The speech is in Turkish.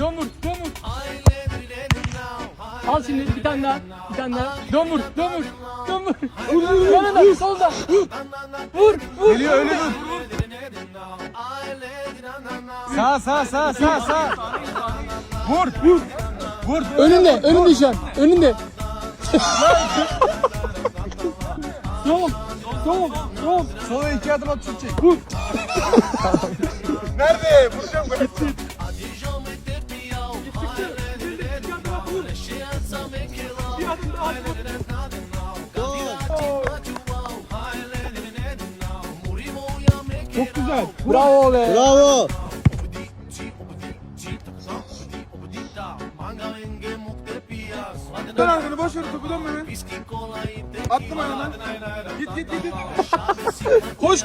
Dön vur. Al şimdi bir tane daha. Dön vur. Yanına solda. Vur. Geliyor öyle dur. Sağ. Vur. Önünde şu an. Önünde. Sol. Sola 2 adım at şut çek. Vur. Nerede? Vuracağım ben. Çok güzel. Bravo be. Bravo. Dön arkana boş ver topu dönme be. Attım ayağına. Git. Koş.